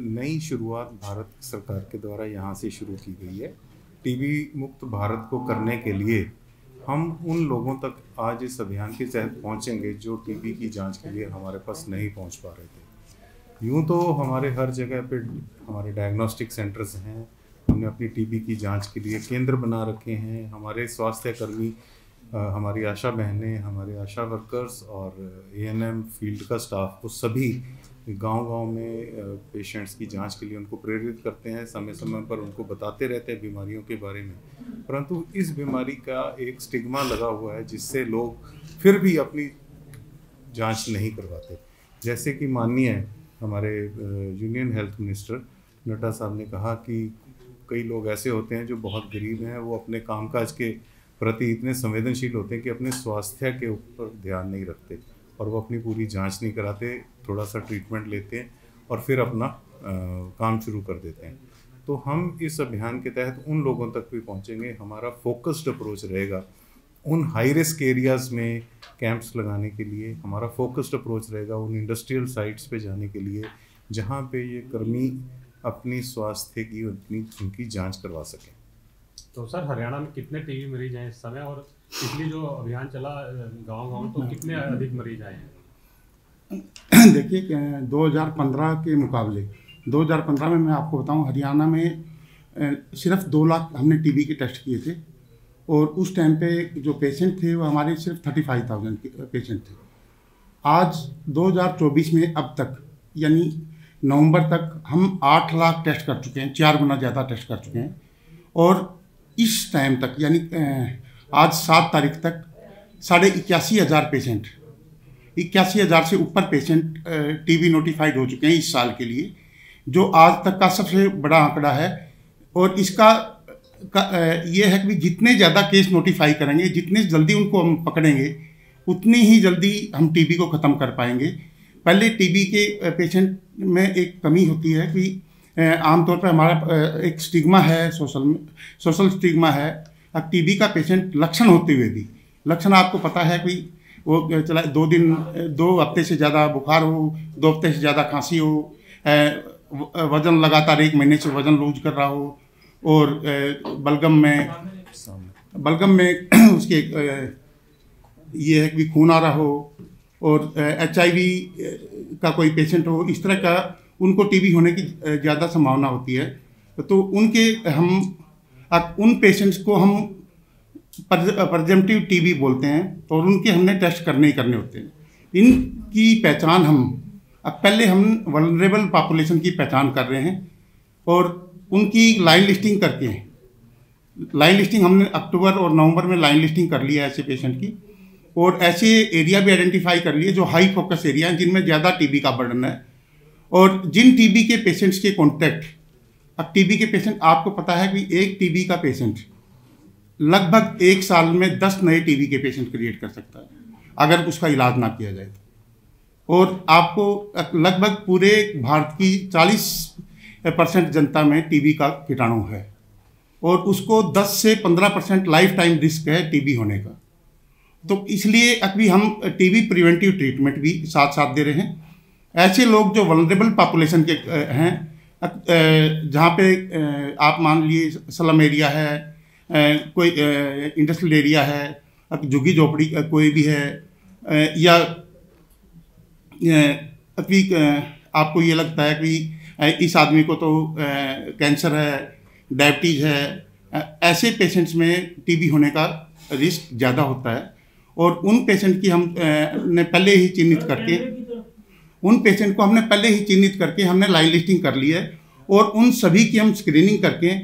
नई शुरुआत भारत सरकार के द्वारा यहाँ से शुरू की गई है। टीबी मुक्त भारत को करने के लिए हम उन लोगों तक आज इस अभियान के तहत पहुँचेंगे जो टीबी की जांच के लिए हमारे पास नहीं पहुँच पा रहे थे। यूँ तो हमारे हर जगह पे हमारे डायग्नोस्टिक सेंटर्स हैं, हमने अपनी टीबी की जांच के लिए केंद्र बना रखे हैं। हमारे स्वास्थ्य कर्मी, हमारी आशा बहनें, हमारे आशा वर्कर्स और एएनएम फील्ड का स्टाफ, वो सभी गांव-गांव में पेशेंट्स की जांच के लिए उनको प्रेरित करते हैं, समय समय पर उनको बताते रहते हैं बीमारियों के बारे में। परंतु इस बीमारी का एक स्टिग्मा लगा हुआ है जिससे लोग फिर भी अपनी जांच नहीं करवाते। जैसे कि माननीय हमारे यूनियन हेल्थ मिनिस्टर नड्डा साहब ने कहा कि कई लोग ऐसे होते हैं जो बहुत गरीब हैं, वो अपने कामकाज के प्रति इतने संवेदनशील होते हैं कि अपने स्वास्थ्य के ऊपर ध्यान नहीं रखते और वो अपनी पूरी जांच नहीं कराते, थोड़ा सा ट्रीटमेंट लेते हैं और फिर अपना काम शुरू कर देते हैं। तो हम इस अभियान के तहत उन लोगों तक भी पहुंचेंगे। हमारा फोकस्ड अप्रोच रहेगा उन हाई रिस्क एरियाज़ में कैंप्स लगाने के लिए, हमारा फोकस्ड अप्रोच रहेगा उन इंडस्ट्रियल साइट्स पे जाने के लिए जहाँ पे ये कर्मी अपनी स्वास्थ्य की उनकी जांच करवा सकें। तो सर, हरियाणा में कितने टीबी मरीज हैं इस समय, और पिछली जो अभियान चला गांव-गांव तो कितने अधिक मरीज आए हैं? देखिए, 2015 के मुकाबले 2015 में मैं आपको बताऊं, हरियाणा में सिर्फ 2 लाख हमने टीबी के टेस्ट किए थे और उस टाइम पे जो पेशेंट थे वो हमारे सिर्फ 35,000 पेशेंट थे। आज 2024 में अब तक यानी नवंबर तक हम 8 लाख टेस्ट कर चुके हैं, 4 गुना ज़्यादा टेस्ट कर चुके हैं। और इस टाइम तक यानी आज 7 तारीख तक 81,500 पेशेंट, 81,000 से ऊपर पेशेंट टीबी नोटिफाइड हो चुके हैं इस साल के लिए, जो आज तक का सबसे बड़ा आंकड़ा है। और इसका ये है कि जितने ज़्यादा केस नोटिफाई करेंगे, जितने जल्दी उनको हम पकड़ेंगे, उतनी ही जल्दी हम टीबी को ख़त्म कर पाएंगे। पहले टीबी के पेशेंट में एक कमी होती है कि आमतौर पर हमारा एक स्टिग्मा है, सोशल स्टिग्मा है। अब टीबी का पेशेंट लक्षण होते हुए भी, लक्षण आपको पता है कि वो चला 2 हफ्ते से ज़्यादा बुखार हो, 2 हफ्ते से ज़्यादा खांसी हो, वज़न लगातार 1 महीने से वज़न लूज कर रहा हो, और बलगम में उसके ये है कि खून आ रहा हो, और HIV का कोई पेशेंट हो, इस तरह का उनको टीबी होने की ज़्यादा संभावना होती है। तो उन पेशेंट्स को हम प्रिवेंटिव टीबी बोलते हैं और उनके हमने टेस्ट करने ही करने होते हैं। इनकी पहचान पहले हम वल्नरेबल पॉपुलेशन की पहचान कर रहे हैं और उनकी लाइन लिस्टिंग हमने अक्टूबर और नवंबर में लाइन लिस्टिंग कर लिया है ऐसे पेशेंट की, और ऐसे एरिया भी आइडेंटिफाई कर लिए जो हाई फोकस एरिया हैं जिनमें ज़्यादा टीबी का बर्डन है। और जिन टीबी के पेशेंट्स के कॉन्टैक्ट, अब टीबी के पेशेंट, आपको पता है कि एक टीबी का पेशेंट लगभग 1 साल में 10 नए टीबी के पेशेंट क्रिएट कर सकता है अगर उसका इलाज ना किया जाए। और आपको लगभग पूरे भारत की 40% जनता में टीबी का कीटाणु है और उसको 10 से 15% लाइफ टाइम रिस्क है टीबी होने का। तो इसलिए अभी हम टीबी प्रिवेंटिव ट्रीटमेंट भी साथ साथ दे रहे हैं। ऐसे लोग जो वल्नरेबल पॉपुलेशन के हैं, जहाँ पे आप मान लिए स्लम एरिया है, कोई इंडस्ट्रियल एरिया है, झुग्गी झोपड़ी कोई भी है, या अभी आपको ये लगता है कि इस आदमी को तो कैंसर है, डायबिटीज़ है, ऐसे पेशेंट्स में टीबी होने का रिस्क ज़्यादा होता है। और उन पेशेंट की हमने पहले ही चिन्हित करके हमने लाइन लिस्टिंग कर ली है, और उन सभी की हम स्क्रीनिंग करके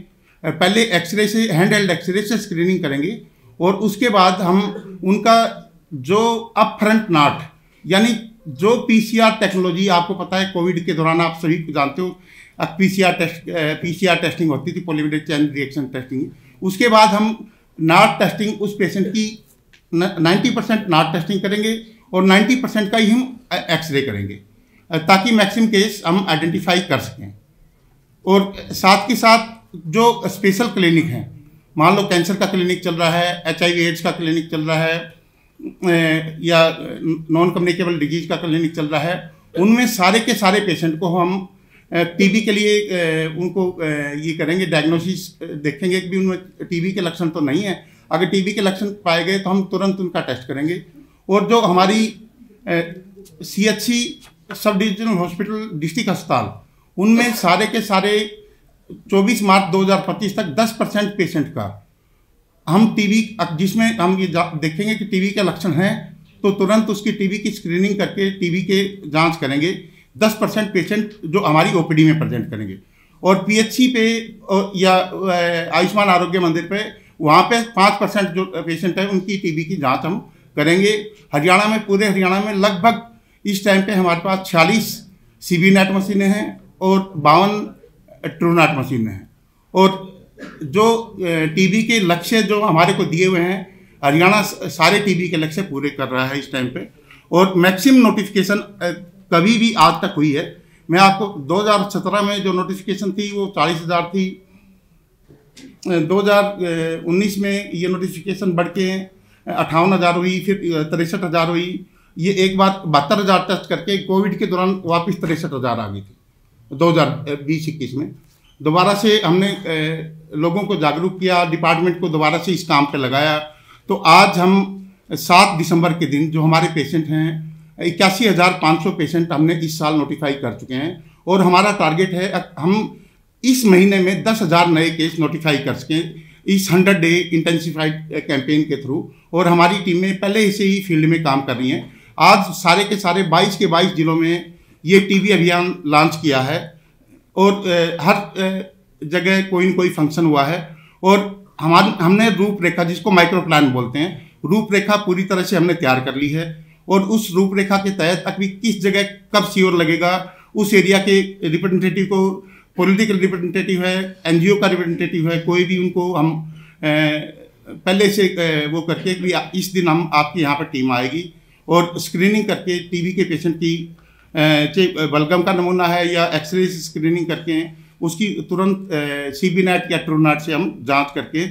पहले एक्सरे से, हैंड हेल्ड एक्सरे से स्क्रीनिंग करेंगे, और उसके बाद हम उनका जो अप फ्रंट नाट यानी जो PCR टेक्नोलॉजी, आपको पता है कोविड के दौरान आप सभी जानते हो PCR टेस्टिंग होती थी, पॉलीमेरेज चेन रिएक्शन टेस्टिंग। उसके बाद हम नाट टेस्टिंग उस पेशेंट की 90% नाट टेस्टिंग करेंगे और 90% का ही हम एक्सरे करेंगे ताकि मैक्सिमम केस हम आइडेंटिफाई कर सकें। और साथ के साथ जो स्पेशल क्लिनिक हैं, मान लो कैंसर का क्लिनिक चल रहा है, HIV एड्स का क्लिनिक चल रहा है, या नॉन कम्युनिकेबल डिजीज का क्लिनिक चल रहा है, उनमें सारे के सारे पेशेंट को हम टीबी के लिए उनको ये करेंगे, डायग्नोसिस देखेंगे कि भी उनमें टीबी के लक्षण तो नहीं है। अगर टीबी के लक्षण पाए गए तो हम तुरंत उनका टेस्ट करेंगे। और जो हमारी CHC sub divisional hospital district अस्पताल, उनमें सारे के सारे 24 मार्च 2025 तक 10% पेशेंट का हम टीबी, जिसमें हम ये देखेंगे कि टीबी के लक्षण हैं तो तुरंत उसकी टीबी की स्क्रीनिंग करके टीबी के जांच करेंगे। 10% पेशेंट जो हमारी OPD में प्रेजेंट करेंगे। और PHC पे या आयुष्मान आरोग्य मंदिर पे, वहाँ पे 5% जो पेशेंट है उनकी टीबी की जांच हम करेंगे। हरियाणा में, पूरे हरियाणा में लगभग इस टाइम पे हमारे पास 46 CBNET मशीनें हैं और 52 TrueNAT मशीनें हैं। और जो टीबी के लक्ष्य जो हमारे को दिए हुए हैं, हरियाणा सारे टीबी के लक्ष्य पूरे कर रहा है इस टाइम पे। और मैक्सिमम नोटिफिकेशन कभी भी आज तक हुई है। मैं आपको 2017 में जो नोटिफिकेशन थी वो 40,000 थी। 2019 में ये नोटिफिकेशन बढ़ के 58,000 हुई, फिर 63,000 हुई। ये एक बार 72,000 टेस्ट करके कोविड के दौरान वापस 63,000 आ गई थी 2020-21 में। दोबारा से हमने लोगों को जागरूक किया, डिपार्टमेंट को दोबारा से इस काम पे लगाया। तो आज हम 7 दिसंबर के दिन जो हमारे पेशेंट हैं 81,500 पेशेंट हमने इस साल नोटिफाई कर चुके हैं। और हमारा टारगेट है हम इस महीने में 10,000 नए केस नोटिफाई कर सकें इस 100 डे इंटेंसिफाइड कैंपेन के थ्रू। और हमारी टीमें पहले से ही फील्ड में काम कर रही हैं। आज सारे के सारे 22 के 22 जिलों में ये टीबी अभियान लॉन्च किया है और हर जगह कोई न कोई फंक्शन हुआ है। और हमने रूपरेखा, जिसको माइक्रो प्लान बोलते हैं, रूपरेखा पूरी तरह से हमने तैयार कर ली है। और उस रूपरेखा के तहत अभी किस जगह कब सीओर लगेगा, उस एरिया के रिप्रेजेंटेटिव को, पॉलिटिकल रिप्रेजेंटेटिव है, NGO का रिप्रेजेंटेटिव है, कोई भी, उनको हम पहले से वो करके कि इस दिन हम आपके यहाँ पर टीम आएगी और स्क्रीनिंग करके टीबी के पेशेंट की चाहे बलगम का नमूना है या एक्सरे से स्क्रीनिंग करके उसकी तुरंत CBNET या TrueNAT से हम जांच करके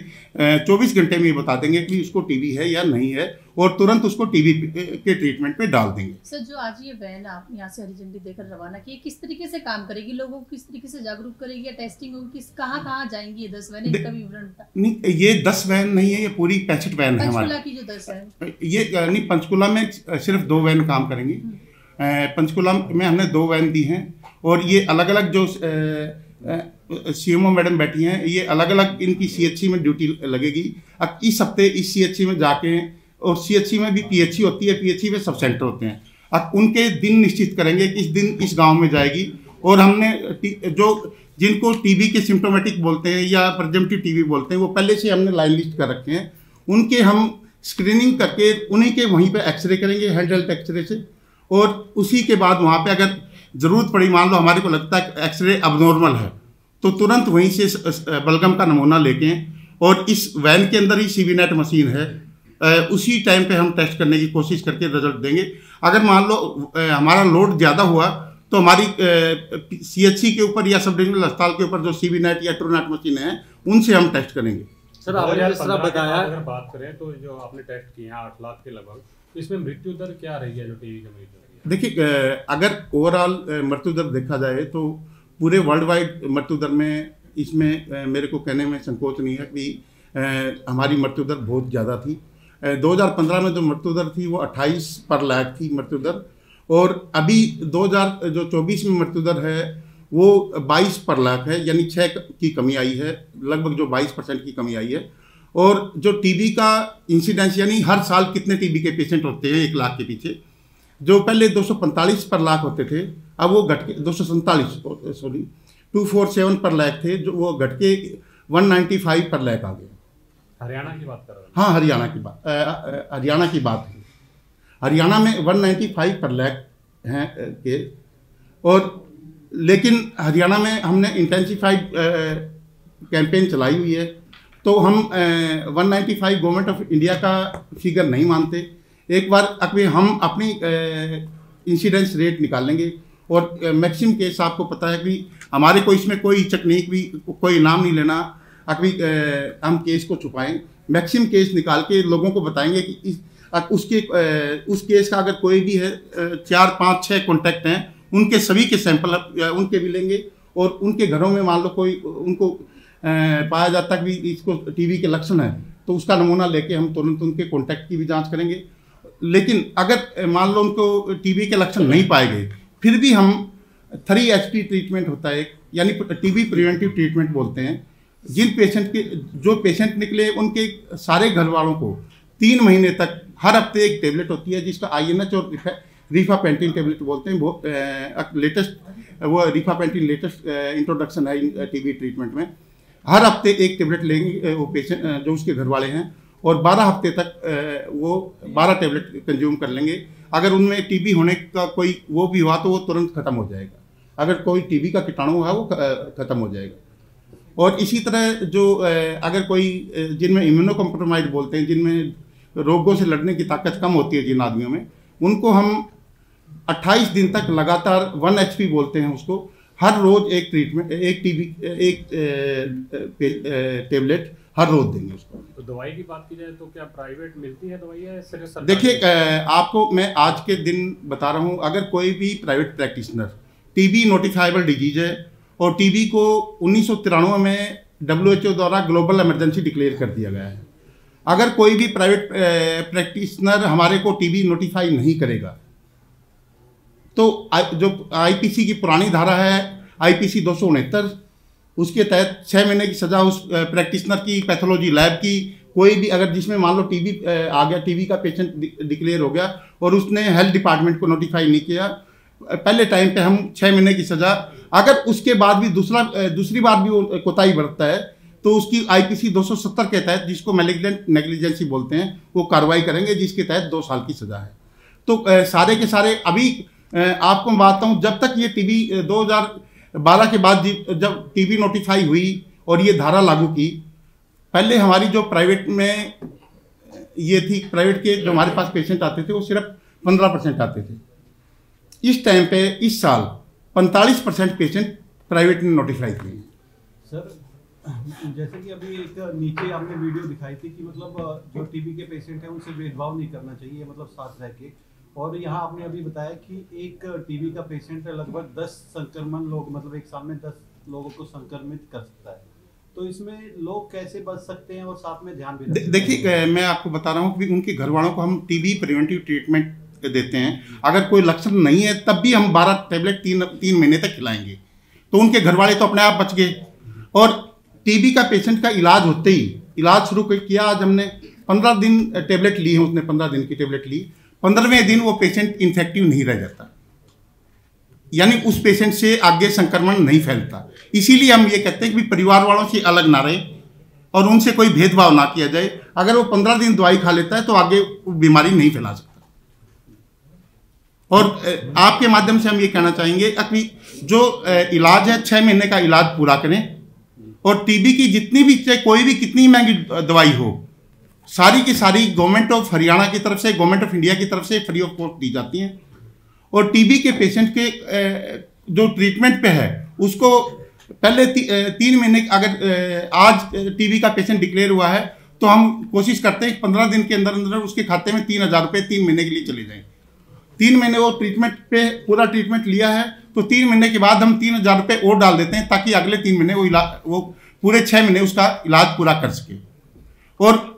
24 घंटे में ये बता देंगे कि उसको टीबी है या नहीं है और तुरंत उसको टीबी के ट्रीटमेंट में डाल देंगे। सर, जो आज ये वैन आप यहाँ से हरी झंडी देकर रवाना की, किस तरीके से काम करेगी, लोगों को किस तरीके से जागरूक करेगी, या टेस्टिंग होगी, कहाँ जाएंगी ये 10 वैन? इनका विवरण नहीं, ये 10 वैन नहीं है, ये पूरी 65 वैन है हमारी। पंचकुला की जो 10 है ये नहीं, पंचकुला में सिर्फ 2 वैन काम करेंगी। पंचकुला में हमने 2 वैन दी हैं और ये अलग अलग जो CMO मैडम बैठी हैं, ये अलग अलग इनकी CHC में ड्यूटी लगेगी। अब इस हफ्ते इस CHC में जाके, और CHC में भी PHC होती है, PHC में सब सेंटर होते हैं, अब उनके दिन निश्चित करेंगे कि इस दिन इस गांव में जाएगी। और हमने जो जिनको टीबी के सिम्टोमेटिक बोलते हैं या प्रेजेंटिव टीबी बोलते हैं, वो पहले से हमने लाइन लिस्ट कर रखे हैं। उनके हम स्क्रीनिंग करके उन्हीं के वहीं पे एक्सरे करेंगे, हैंडहेल्ड एक्सरे से। और उसी के बाद वहाँ पे अगर ज़रूरत पड़ी, मान लो हमारे को लगता है एक्सरे अबनॉर्मल है, तो तुरंत वहीं से बलगम का नमूना लेके, और इस वैन के अंदर ही CBNET मशीन है, उसी टाइम पे हम टेस्ट करने की कोशिश करके रिजल्ट देंगे। अगर मान लो हमारा लोड ज़्यादा हुआ तो हमारी CHC के ऊपर या सब डिविजनल अस्पताल के ऊपर जो CBNET या TrueNAT मशीन है, उनसे हम टेस्ट करेंगे। सर, आपने जिस तरह बताया, अगर बात करें तो जो आपने टेस्ट किए हैं 8 लाख के लगभग, तो इसमें मृत्यु दर क्या रही है जो टीबी के मरीज? देखिए, अगर ओवरऑल मृत्यु दर देखा जाए तो पूरे वर्ल्ड वाइड मृत्यु दर में, इसमें मेरे को कहने में संकोच नहीं है कि हमारी मृत्यु दर बहुत ज़्यादा थी। 2015 में जो मृत्यु दर थी वो 28 पर लाख थी मृत्यु दर, और अभी 2024 में मृत्यु दर है वो 22 पर लाख है, यानी 6 की कमी आई है, लगभग जो 22% की कमी आई है। और जो टीबी का इंसिडेंस, यानी हर साल कितने टीबी के पेशेंट होते हैं 1 लाख के पीछे, जो पहले 245 पर लाख होते थे, अब वो घट के 247 पर लाख थे, जो वो घट के 195 पर लाख आ गए। हरियाणा की बात कर रहे हैं? हाँ, हरियाणा की बात है। हरियाणा में 195 पर लाख हैं के, और लेकिन हरियाणा में हमने इंटेंसिफाइड कैंपेन चलाई हुई है, तो हम 195 गवर्नमेंट ऑफ इंडिया का फिगर नहीं मानते। एक बार अभी हम अपनी इंसिडेंस रेट निकाल लेंगे, और मैक्सिमम केस आपको पता है कि हमारे को इसमें कोई हिचक नहीं, भी कोई इनाम नहीं लेना, अभी हम केस को छुपाएं, मैक्सिमम केस निकाल के लोगों को बताएंगे कि उस केस का अगर कोई भी है 4, 5, 6 कॉन्टैक्ट हैं, उनके सभी के सैंपल उनके भी लेंगे, और उनके घरों में मान लो कोई उनको पाया जाता है कि इसको टीबी के लक्षण है, तो उसका नमूना लेके हम तुरंत उनके कॉन्टैक्ट की भी जांच करेंगे। लेकिन अगर मान लो उनको टीबी के लक्षण नहीं पाए गए, फिर भी हम 3HP ट्रीटमेंट होता है, यानी टीबी प्रिवेंटिव ट्रीटमेंट बोलते हैं। जिन पेशेंट के जो पेशेंट निकले उनके सारे घर वालों को 3 महीने तक हर हफ्ते एक टेबलेट होती है जिसका INH और रिफापेंटिन टेबलेट बोलते हैं। वो लेटेस्ट वो रिफापेंटिन लेटेस्ट इंट्रोडक्शन है टीबी ट्रीटमेंट में। हर हफ्ते एक टेबलेट लेंगे वो पेशेंट जो उसके घर वाले हैं, और 12 हफ्ते तक वो 12 टेबलेट कंज्यूम कर लेंगे। अगर उनमें टीबी होने का कोई वो भी हुआ तो वो तुरंत खत्म हो जाएगा। अगर कोई टीबी का कीटाणु है वो खत्म हो जाएगा। और इसी तरह जो अगर कोई जिनमें इम्यूनो कॉम्प्रोमाइज बोलते हैं, जिनमें रोगों से लड़ने की ताकत कम होती है जिन आदमियों में, उनको हम 28 दिन तक लगातार 1HP बोलते हैं उसको, हर रोज एक ट्रीटमेंट एक टेबलेट हर रोज देंगे उसको। तो दवाई की बात की जाए तो क्या प्राइवेट मिलती है दवाई या सिर्फ सरकारी? देखिए आपको मैं आज के दिन बता रहा हूँ, अगर कोई भी private practitioner TB notifiable disease है और टीबी को 1993 में WHO द्वारा ग्लोबल इमरजेंसी डिक्लेयर कर दिया गया है, अगर कोई भी प्राइवेट प्रैक्टिशनर हमारे को टीबी नोटिफाई नहीं करेगा तो जो IPC की पुरानी धारा है IPC 269, उसके तहत 6 महीने की सज़ा उस प्रैक्टिशनर की पैथोलॉजी लैब की कोई भी अगर जिसमें मान लो टीबी आ गया, टीबी का पेशेंट डिक्लेयर हो गया और उसने हेल्थ डिपार्टमेंट को नोटिफाई नहीं किया, पहले टाइम पे हम 6 महीने की सज़ा, अगर उसके बाद भी दूसरी बार भी वो कोताही बरतता है तो उसकी IPC 270 के तहत, जिसको मैलिग्नेंट नेग्लिजेंसी बोलते हैं, वो कार्रवाई करेंगे जिसके तहत 2 साल की सज़ा है। तो सारे के सारे अभी आपको मैं बताता हूँ, जब तक ये टीबी 2012 के बाद जब टीबी नोटिफाई हुई और ये धारा लागू की, पहले हमारी जो प्राइवेट में ये थी, प्राइवेट के जो हमारे पास पेशेंट आते थे वो सिर्फ 15% आते थे। इस टाइम पे इस साल 45% पेशेंट प्राइवेट में नोटिफाई किए हैं। सर जैसे कि अभी एक नीचे आपने वीडियो दिखाई थी कि मतलब जो टीबी के पेशेंट हैं उनसे भेदभाव नहीं करना चाहिए, मतलब साथ रह के, और यहाँ आपने अभी बताया कि एक टीबी का पेशेंट लगभग 10 संक्रमण लोग, मतलब एक साल में 10 लोगों को संक्रमित कर सकता है, तो इसमें लोग कैसे बच सकते हैं और साथ में ध्यान भी देखिए मैं आपको बता रहा हूँ कि उनके घर वालों को हम टीबी प्रिवेंटिव ट्रीटमेंट देते हैं। अगर कोई लक्षण नहीं है तब भी हम 12 टेबलेट 3 महीने तक खिलाएंगे, तो उनके घर वाले तो अपने आप बच गए। और टीबी का पेशेंट का इलाज होते ही इलाज शुरू किया, आज हमने 15 दिन टेबलेट ली है, उसने 15 दिन की टेबलेट ली, 15वें दिन वो पेशेंट इन्फेक्टिव नहीं रह जाता, यानी उस पेशेंट से आगे संक्रमण नहीं फैलता। इसीलिए हम ये कहते हैं कि परिवार वालों से अलग ना रहे और उनसे कोई भेदभाव ना किया जाए। अगर वो 15 दिन दवाई खा लेता है तो आगे वो बीमारी नहीं फैला सकता। और आपके माध्यम से हम ये कहना चाहेंगे कि जो इलाज है 6 महीने का इलाज पूरा करें, और टीबी की जितनी भी, चाहे कोई भी कितनी महंगी दवाई हो, सारी की सारी गवर्नमेंट ऑफ हरियाणा की तरफ से, गवर्नमेंट ऑफ इंडिया की तरफ से फ्री ऑफ कॉस्ट दी जाती हैं। और टीबी के पेशेंट के जो ट्रीटमेंट पे है उसको पहले 3 महीने, अगर आज टीबी का पेशेंट डिक्लेयर हुआ है तो हम कोशिश करते हैं 15 दिन के अंदर अंदर उसके खाते में 3000 रुपये 3 महीने के लिए चले जाएं। 3 महीने वो ट्रीटमेंट पे पूरा ट्रीटमेंट लिया है तो 3 महीने के बाद हम 3000 रुपये और डाल देते हैं, ताकि अगले 3 महीने वो पूरे 6 महीने उसका इलाज पूरा कर सके। और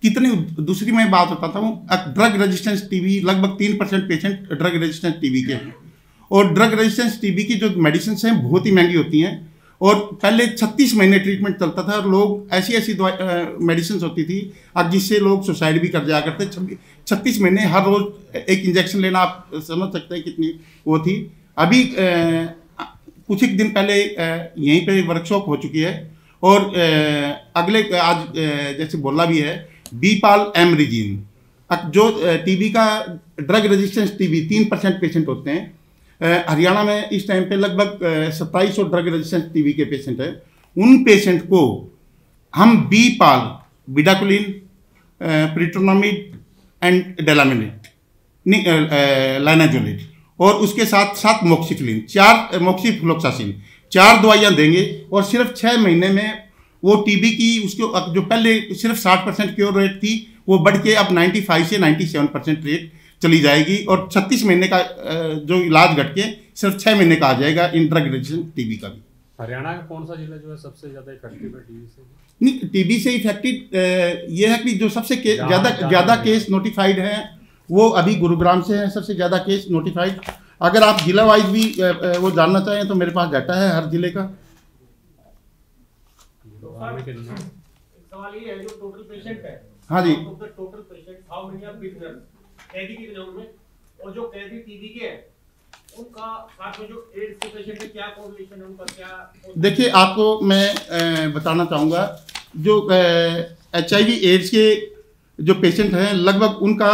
कितनी दूसरी मैं बात बताता हूँ, ड्रग रेजिस्टेंस टीबी लगभग 3% पेशेंट ड्रग रेजिस्टेंस टीबी के हैं, और ड्रग रेजिस्टेंस टीबी की जो मेडिसिन हैं बहुत ही महंगी होती हैं। और पहले 36 महीने ट्रीटमेंट चलता था और लोग ऐसी मेडिसिन होती थी अब जिससे लोग सुसाइड भी कर जाया करते। 36 महीने हर रोज एक इंजेक्शन लेना, आप समझ सकते हैं कितनी वो थी। अभी कुछ एक दिन पहले यहीं पे वर्कशॉप हो चुकी है, और अगले आज जैसे बोला भी है बीपाल एमरीजीन, जो टीबी का ड्रग रेजिस्टेंस टीबी 3% पेशेंट होते हैं हरियाणा में इस टाइम पे लगभग 2700 ड्रग रेजिस्टेंस टीबी के पेशेंट हैं। उन पेशेंट को हम बीपाल, बिडाकुलिन, प्रिटोनामिड एंड डेलामिनेट, लाइनाजोलिड, और उसके साथ साथ मोक्सिफ्लिन, 4 मोक्सिफ्लोक्सासिन, 4 दवाइयाँ देंगे। और सिर्फ 6 महीने में वो टीबी की उसके जो पहले सिर्फ 60% क्योर रेट थी वो बढ़ के अब 95 से 97% रेट चली जाएगी और 36 महीने का जो इलाज घट के सिर्फ 6 महीने का आ जाएगा इंट्रा ग्रेजुएशन टीबी का भी। हरियाणा का कौन सा जिला जो है सबसे ज्यादा इफेक्टिव है टीबी से? नहीं, टीबी से इफेक्टिव ये है कि जो सबसे ज़्यादा केस नोटिफाइड हैं वो अभी गुरुग्राम से हैं, सबसे ज़्यादा केस नोटिफाइड। अगर आप जिला वाइज भी वो जानना चाहें तो मेरे पास डाटा है हर जिले का। सवाल ये है, जो टोटल पेशेंट है, हाँ जी, total patient how many are beginners, कैदी कितने उनमें, और जो कैदी टीबी के हैं उनका साथ में जो एड्स के पेशेंट है क्या कोरिलेशन है उनका, क्या? देखिए, आपको मैं बताना चाहूँगा जो HIV एड्स के जो पेशेंट हैं लगभग उनका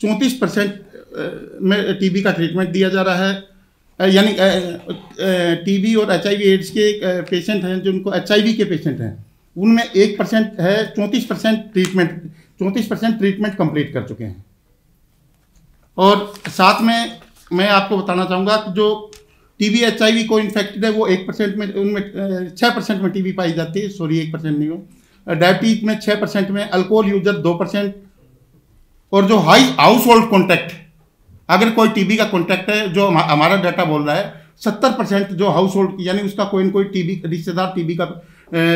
34% में टीबी का ट्रीटमेंट दिया जा रहा है। यानी टीबी और HIV एड्स के पेशेंट हैं जो उनको HIV के पेशेंट हैं उनमें 1% है, 34% ट्रीटमेंट कंप्लीट कर चुके हैं। और साथ में मैं आपको बताना चाहूँगा कि जो टीबी HIV को इन्फेक्टेड है वो 1% में, उनमें 6% में टीबी पाई जाती है, सॉरी 1% नहीं हो। डायबिटीज में 6% में, अल्कोहल यूजर 2%, और जो हाउस होल्ड कॉन्टैक्ट, अगर कोई टीबी का कॉन्टैक्ट है, जो हमारा डाटा बोल रहा है 70% जो हाउस होल्ड यानी उसका कोई न कोई टीबी रिश्तेदार टीबी का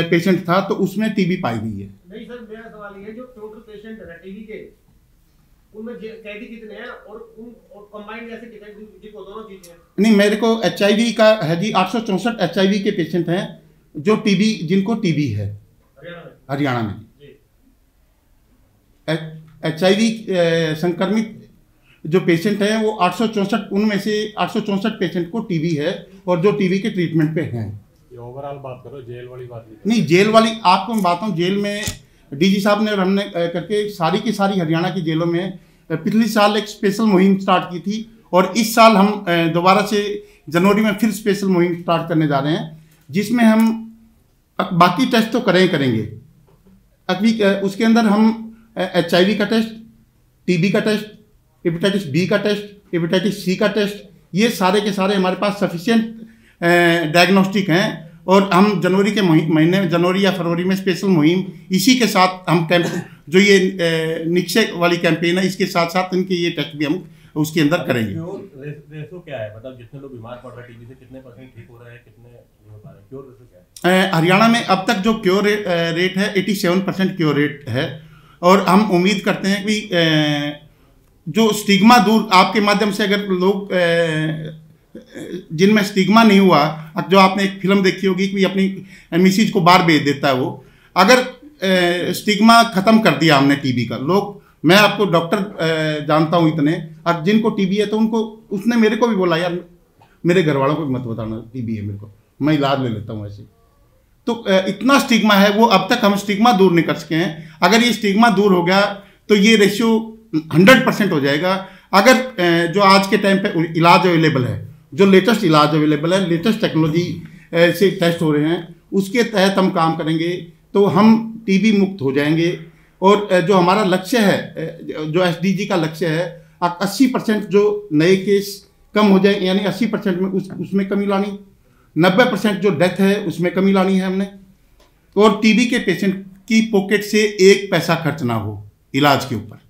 पेशेंट था तो उसमें टीबी पाई गई है। नहीं सर, मेरा सवाल ये है जो टोटल पेशेंट है टीबी के उनमें कैदी कितने हैं और कंबाइंड ऐसे कितने दोनों चीजें हैं? नहीं, मेरे को HIV का है जी 864 HIV के पेशेंट हैं जो टीबी, जिनको टीबी है हरियाणा में। HIV संक्रमित जो पेशेंट हैं वो 864, उनमें से 864 पेशेंट को टीबी है और जो टीबी के ट्रीटमेंट पे हैं। ये ओवरऑल बात करो, जेल वाली बात नहीं, जेल वाली आपको मैं बात हूँ, जेल में DG साहब ने और हमने करके सारी की सारी हरियाणा की जेलों में पिछले साल एक स्पेशल मुहिम स्टार्ट की थी और इस साल हम दोबारा से जनवरी में फिर स्पेशल मुहिम स्टार्ट करने जा रहे हैं जिसमें हम बाकी टेस्ट तो करेंगे अभी उसके अंदर हम HIV का टेस्ट, TB का टेस्ट, हेपेटाइटिस B का टेस्ट, हेपेटाइटिस C का टेस्ट, ये सारे के सारे हमारे पास सफिशिएंट डायग्नोस्टिक हैं और हम जनवरी के महीने में, जनवरी या फरवरी में स्पेशल मुहिम इसी के साथ हम कैंप जो ये निक्षय वाली कैंपेन है इसके साथ साथ इनके ये टेस्ट भी हम उसके अंदर करेंगे। रेशो क्या है, मतलब जितने लोग बीमार पड़ रहे हैं टीबी से कितने % ठीक हो रहे हैं, कितने नहीं हो पा रहे हैं, क्योर रेशो क्या है? हरियाणा में अब तक जो क्योर रेट है 87% क्योर रेट है और हम उम्मीद करते हैं कि जो स्टिग्मा दूर, आपके माध्यम से अगर लोग जिनमें स्टिग्मा नहीं हुआ, जो आपने एक फिल्म देखी होगी कि अपनी मिसेज को बाहर भेज देता है, वो अगर स्टिग्मा खत्म कर दिया हमने टीबी का, लोग, मैं आपको डॉक्टर जानता हूँ इतने, अब जिनको टीबी है तो उनको, उसने मेरे को भी बोला यार मेरे घर वालों को भी मत बताना टीबी है मेरे को, मैं इलाज ले लेता हूँ ऐसे। तो इतना स्टिग्मा है, वो अब तक हम स्टिग्मा दूर नहीं कर सके हैं। अगर ये स्टिग्मा दूर हो गया तो ये रेशियो 100% हो जाएगा। अगर जो आज के टाइम पे इलाज अवेलेबल है, जो लेटेस्ट इलाज अवेलेबल है, लेटेस्ट टेक्नोलॉजी से टेस्ट हो रहे हैं, उसके तहत हम काम करेंगे तो हम टीबी मुक्त हो जाएंगे। और जो हमारा लक्ष्य है, जो SDG का लक्ष्य है, 80% जो नए केस कम हो जाए, यानी 80% में उसमें कमी लानी, 90% जो डेथ है उसमें कमी लानी है हमने, और टीबी के पेशेंट की पॉकेट से 1 पैसा खर्च ना हो इलाज के ऊपर।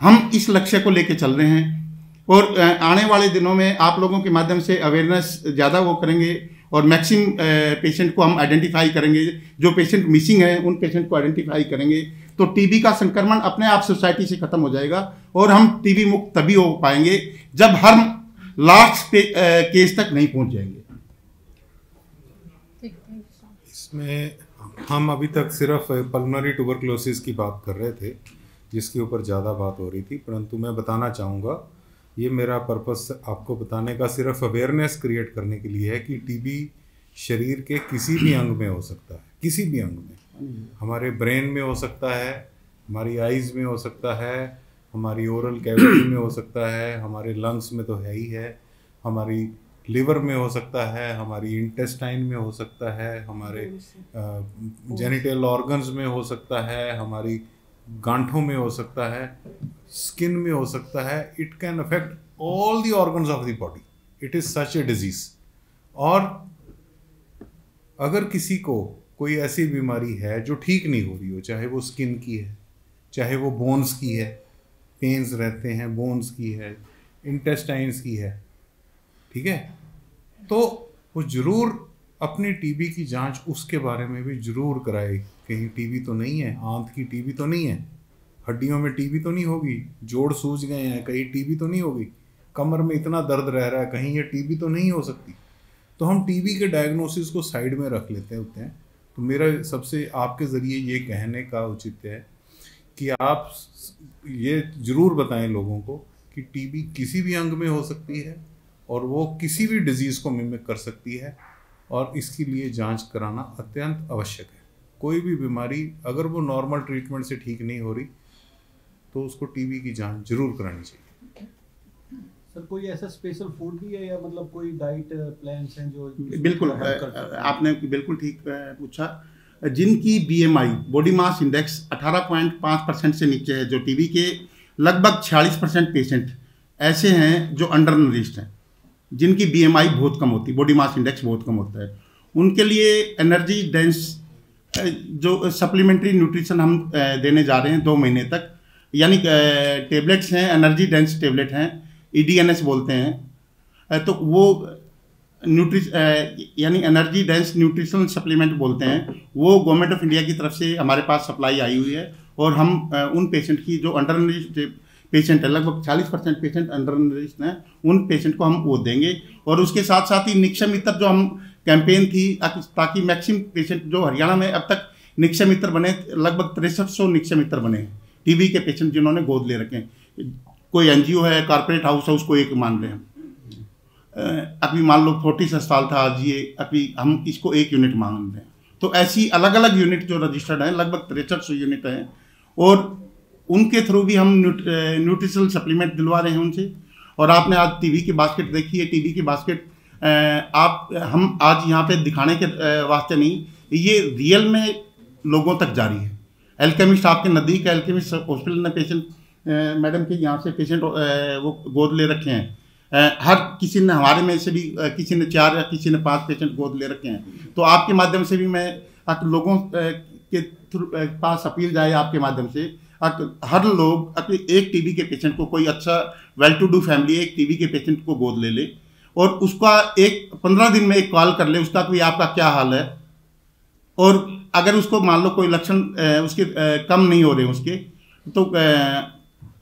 हम इस लक्ष्य को लेकर चल रहे हैं और आने वाले दिनों में आप लोगों के माध्यम से अवेयरनेस ज़्यादा वो करेंगे और मैक्सिमम पेशेंट को हम आइडेंटिफाई करेंगे, जो पेशेंट मिसिंग है उन पेशेंट को आइडेंटिफाई करेंगे, तो टीबी का संक्रमण अपने आप सोसाइटी से खत्म हो जाएगा और हम टीबी मुक्त तभी हो पाएंगे जब हम लास्ट केस तक नहीं पहुंच जाएंगे। इसमें हम अभी तक सिर्फ पल्मोनरी ट्यूबरकुलोसिस की बात कर रहे थे जिसके ऊपर ज़्यादा बात हो रही थी, परंतु मैं बताना चाहूँगा, ये मेरा पर्पस आपको बताने का सिर्फ अवेयरनेस क्रिएट करने के लिए है कि टीबी शरीर के किसी भी अंग में हो सकता है, किसी भी अंग में, हमारे ब्रेन में हो सकता है, हमारी आइज़ में हो सकता है, हमारी ओरल कैविटी में हो सकता है, हमारे लंग्स में तो है ही है, हमारी लिवर में हो सकता है, हमारी इंटेस्टाइन में हो सकता है, हमारे जेनिटल ऑर्गन्स में हो सकता है, हमारी गांठों में हो सकता है, स्किन में हो सकता है। It can affect all the organs of the body, it is such a disease. और अगर किसी को कोई ऐसी बीमारी है जो ठीक नहीं हो रही हो, चाहे वो स्किन की है, चाहे वो बोन्स की है, पेन्स रहते हैं बोन्स की है, इंटेस्टाइन्स की है, ठीक है, तो वो ज़रूर अपनी टीबी की जांच उसके बारे में भी ज़रूर कराए। कहीं टीबी तो नहीं है, आंत की टीबी तो नहीं है, हड्डियों में टीबी तो नहीं होगी, जोड़ सूज गए हैं कहीं टीबी तो नहीं होगी, कमर में इतना दर्द रह रहा है कहीं ये टीबी तो नहीं हो सकती। तो हम टीबी के डायग्नोसिस को साइड में रख लेते होते हैं। तो मेरा सबसे आपके ज़रिए ये कहने का औचित्य है कि आप ये ज़रूर बताएं लोगों को कि टीबी किसी भी अंग में हो सकती है और वो किसी भी डिजीज़ को मिमिक कर सकती है और इसके लिए जांच कराना अत्यंत आवश्यक है। कोई भी बीमारी अगर वो नॉर्मल ट्रीटमेंट से ठीक नहीं हो रही तो उसको टीबी की जांच जरूर करानी चाहिए। सर कोई ऐसा स्पेशल फूड भी है या मतलब कोई डाइट प्लान्स हैं जो बिल्कुल आपने बिल्कुल ठीक पूछा। जिनकी BMI बॉडी मास इंडेक्स 18.5% से नीचे है, जो टीबी के लगभग 46% पेशेंट ऐसे हैं जो अंडर नरिश्ड हैं, जिनकी BMI बहुत कम होती है, बॉडी मास इंडेक्स बहुत कम होता है, उनके लिए एनर्जी डेंस जो सप्लीमेंट्री न्यूट्रिशन हम देने जा रहे हैं 2 महीने तक, यानी टेबलेट्स हैं, एनर्जी डेंस टेबलेट हैं, EDNS बोलते हैं, तो वो यानी एनर्जी डेंस न्यूट्रिशनल सप्लीमेंट बोलते हैं, वो गवर्नमेंट ऑफ इंडिया की तरफ से हमारे पास सप्लाई आई हुई है और हम उन पेशेंट की जो अंडर नरिश्ड पेशेंट है, लगभग 40% पेशेंट अंडर नरिश्ड हैं, उन पेशेंट को हम वो देंगे। और उसके साथ साथ ही निक्षय मित्र जो हम कैंपेन थी ताकि मैक्सिमम पेशेंट जो हरियाणा में अब तक निक्षय मित्र बने, लगभग 6300 निक्षय मित्र बने हैं टीबी के पेशेंट जिन्होंने गोद ले रखे हैं। कोई NGO है, कॉर्पोरेट हाउस है, उसको एक मान रहे हैं। अभी मान लो फोर्टिस अस्पताल था आज, ये अभी हम इसको 1 यूनिट मांग रहे हैं। तो ऐसी अलग अलग यूनिट जो रजिस्टर्ड हैं, लगभग 6300 यूनिट हैं, और उनके थ्रू भी हम न्यूट्रिशनल सप्लीमेंट दिलवा रहे हैं उनसे। और आपने आज टीबी की बास्केट देखी है, टीबी की बास्केट हम आज यहाँ पे दिखाने के वास्ते नहीं, ये रियल में लोगों तक जारी है। एल्केमिस्ट आपके नज़दीक है, एल्केमिस्ट हॉस्पिटल ने पेशेंट मैडम के यहाँ से पेशेंट वो गोद ले रखे हैं। हर किसी ने, हमारे में से भी किसी ने 4 या किसी ने 5 पेशेंट गोद ले रखे हैं। तो आपके माध्यम से भी मैं लोगों के पास अपील जाए आपके माध्यम से, हर लोग अपने एक टीबी के पेशेंट को, कोई अच्छा वेल टू डू फैमिली एक टीबी के पेशेंट को गोद ले ले और उसका 15 दिन में एक कॉल कर ले, उसका कोई आपका क्या हाल है, और अगर उसको मान लो कोई लक्षण उसके कम नहीं हो रहे उसके, तो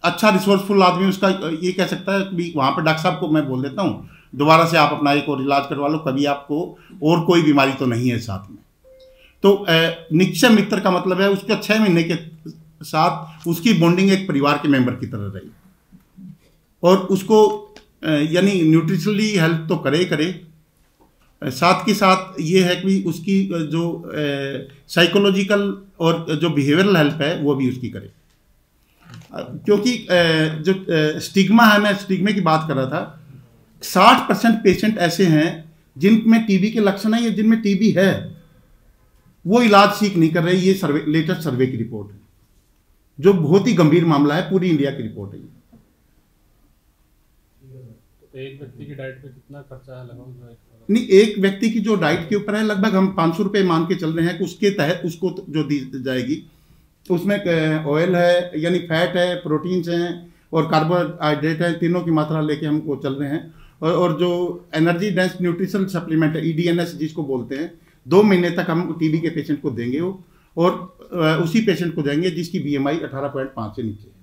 अच्छा रिसोर्सफुल आदमी उसका ये कह सकता है कि वहाँ पर डॉक्टर साहब को मैं बोल देता हूँ दोबारा से आप अपना एक और इलाज करवा लो, कभी आपको और कोई बीमारी तो नहीं है साथ में। तो निक्षय मित्र का मतलब है उसके 6 महीने के साथ उसकी बॉन्डिंग एक परिवार के मेंबर की तरह रही, और उसको यानी न्यूट्रिशनली हेल्प तो करे, साथ के साथ ये है कि उसकी जो साइकोलॉजिकल और जो बिहेवियरल हेल्प है वो भी उसकी करे। क्योंकि जो स्टिग्मा है, मैं स्टिग्मे की बात कर रहा था, 60% पेशेंट ऐसे हैं जिनमें टीबी के लक्षण है या जिनमें टीबी है, वो इलाज सीख नहीं कर रहे। ये सर्वे, लेटेस्ट सर्वे की रिपोर्ट है, जो बहुत ही गंभीर मामला है, पूरी इंडिया की रिपोर्ट है। एक व्यक्ति की डाइट पे कितना खर्चा लगा? नहीं, एक व्यक्ति की जो डाइट के ऊपर है, लगभग हम 500 रुपये मान के चल रहे हैं कि उसके तहत उसको जो दी जाएगी, उसमें ऑयल है यानी फैट है, प्रोटीन्स हैं और कार्बोहाइड्रेट है, तीनों की मात्रा लेके हम वो चल रहे हैं। और जो एनर्जी डेंस न्यूट्रिशनल सप्लीमेंट है, EDNS जिसको बोलते हैं, 2 महीने तक हम टीबी के पेशेंट को देंगे वो, और उसी पेशेंट को देंगे जिसकी BMI 18.5 से नीचे है।